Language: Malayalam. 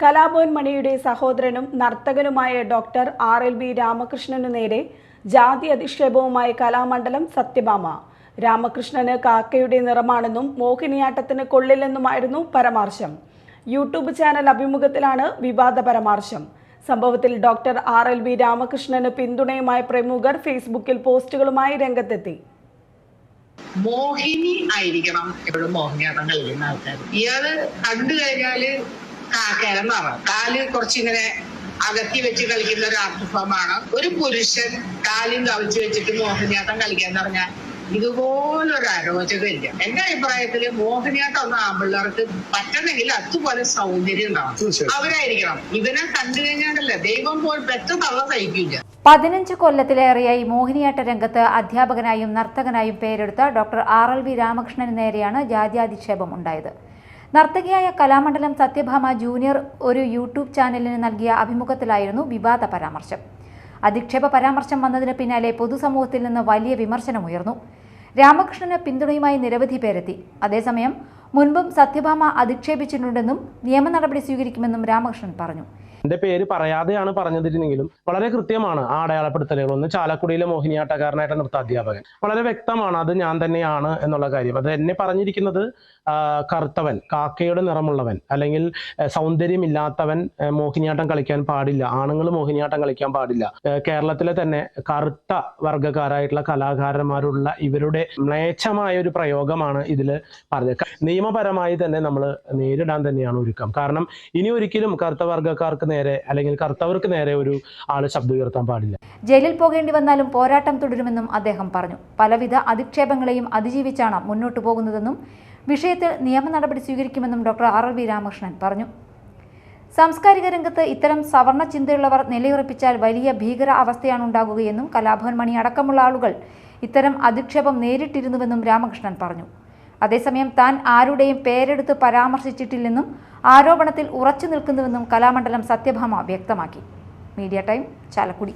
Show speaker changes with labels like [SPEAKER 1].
[SPEAKER 1] കലാഭവൻ മണിയുടെ സഹോദരനും നർത്തകനുമായ ഡോക്ടർ RLB രാമകൃഷ്ണനു നേരെ ജാതി അധിക്ഷേപവുമായി കലാമണ്ഡലം സത്യഭാമ. രാമകൃഷ്ണന് കാക്കയുടെ നിറമാണെന്നും മോഹിനിയാട്ടത്തിന് കൊള്ളില്ലെന്നുമായിരുന്നു പരാമർശം. യൂട്യൂബ് ചാനൽ അഭിമുഖത്തിലാണ് വിവാദ പരാമർശം. സംഭവത്തിൽ ഡോക്ടർ RLB രാമകൃഷ്ണന് പിന്തുണയുമായി പ്രമുഖർ ഫേസ്ബുക്കിൽ പോസ്റ്റുകളുമായി രംഗത്തെത്തി.
[SPEAKER 2] മോഹിനി ആയിരിക്കണം എപ്പോഴും മോഹിനിയാട്ടം കളിക്കുന്ന ആൾക്കാർ. ഇയാള് കണ്ടു കഴിഞ്ഞാല് കാക്കേരം നിറം, കാല് കുറച്ചിങ്ങനെ അകത്തി വെച്ച് കളിക്കുന്ന ഒരു ആർട്ട് ഫോമാണ്. ഒരു പുരുഷൻ കാലും കവിച്ച് വെച്ചിട്ട് മോഹിനിയാട്ടം കളിക്കാന്ന് പറഞ്ഞാൽ ഇതുപോലൊരു അരോചകമില്ല. എന്റെ അഭിപ്രായത്തില് മോഹിനിയാട്ടം ഒന്നും ആമ്പിള്ളേർക്ക് പറ്റണമെങ്കിൽ അതുപോലെ സൗന്ദര്യം ഉണ്ടാവും. അവരായിരിക്കണം. ഇവനെ കണ്ടു കഴിഞ്ഞാലല്ലേ ദൈവം പോലും പെറ്റ തള്ള സഹിക്കില്ല.
[SPEAKER 3] 15 കൊല്ലത്തിലേറെയായി മോഹിനിയാട്ട രംഗത്ത് അധ്യാപകനായും നർത്തകനായും പേരെടുത്ത ഡോക്ടർ RLB രാമകൃഷ്ണന് നേരെയാണ് ജാത്യാധിക്ഷേപം ഉണ്ടായത്. നർത്തകിയായ കലാമണ്ഡലം സത്യഭാമ ജൂനിയർ ഒരു യൂട്യൂബ് ചാനലിന് നൽകിയ അഭിമുഖത്തിലായിരുന്നു വിവാദ പരാമർശം. അധിക്ഷേപ പരാമർശം വന്നതിന് പിന്നാലെ പൊതുസമൂഹത്തിൽ നിന്ന് വലിയ വിമർശനമുയർന്നു. രാമകൃഷ്ണന് പിന്തുണയുമായി നിരവധി പേരെത്തി. അതേസമയം മുൻപും സത്യഭാമ അധിക്ഷേപിച്ചിട്ടുണ്ടെന്നും നിയമ നടപടി സ്വീകരിക്കുമെന്നും രാമകൃഷ്ണൻ പറഞ്ഞു.
[SPEAKER 4] എന്റെ പേര് പറയാതെയാണ് പറഞ്ഞിരുന്നെങ്കിലും വളരെ കൃത്യമാണ് ആ അടയാളപ്പെടുത്തലുകൾ. ഒന്ന് ചാലക്കുടിയിലെ മോഹിനിയാട്ടക്കാരനായിട്ട് നൃത്താധ്യാപകൻ, വളരെ വ്യക്തമാണ് അത് ഞാൻ തന്നെയാണ് എന്നുള്ള കാര്യം. അത് എന്നെ പറഞ്ഞിരിക്കുന്നത് കറുത്തവൻ, കാക്കയുടെ നിറമുള്ളവൻ, അല്ലെങ്കിൽ സൗന്ദര്യമില്ലാത്തവൻ മോഹിനിയാട്ടം കളിക്കാൻ പാടില്ല, ആണുങ്ങൾ മോഹിനിയാട്ടം കളിക്കാൻ പാടില്ല. കേരളത്തിലെ തന്നെ കറുത്ത വർഗ്ഗക്കാരായിട്ടുള്ള കലാകാരന്മാരുള്ള ഇവരുടെ മ്ലേച്ഛമായ ഒരു പ്രയോഗമാണ് ഇതിൽ പറഞ്ഞത്. നിയമപരമായി തന്നെ നമ്മൾ നേരിടാൻ തന്നെയാണ് ഒരുക്കം. കാരണം ഇനി ഒരിക്കലും കറുത്ത വർഗ്ഗക്കാർക്ക് നേരെ അല്ലെങ്കിൽ കറുത്തവർക്ക് നേരെ ഒരു ആള് ശബ്ദം ഉയർത്താൻ പാടില്ല.
[SPEAKER 3] ജയിലിൽ പോകേണ്ടി വന്നാലും പോരാട്ടം തുടരുമെന്നും അദ്ദേഹം പറഞ്ഞു. പലവിധ അധിക്ഷേപങ്ങളെയും അതിജീവിച്ചാണ് മുന്നോട്ടു പോകുന്നതെന്നും വിഷയത്തിൽ നിയമ നടപടി സ്വീകരിക്കുമെന്നും ഡോക്ടർ RLB രാമകൃഷ്ണൻ പറഞ്ഞു. സാംസ്കാരിക രംഗത്ത് ഇത്തരം സവർണ ചിന്തയുള്ളവർ നിലയുറപ്പിച്ചാൽ വലിയ ഭീകര അവസ്ഥയാണ് ഉണ്ടാകുകയെന്നും കലാഭവൻ മണി അടക്കമുള്ള ആളുകൾ ഇത്തരം അധിക്ഷേപം നേരിട്ടിരുന്നുവെന്നും രാമകൃഷ്ണൻ പറഞ്ഞു. അതേസമയം താൻ ആരുടെയും പേരെടുത്ത് പരാമർശിച്ചിട്ടില്ലെന്നും ആരോപണത്തിൽ ഉറച്ചു നിൽക്കുന്നുവെന്നും കലാമണ്ഡലം സത്യഭാമ വ്യക്തമാക്കി. Media time, Chalakudy.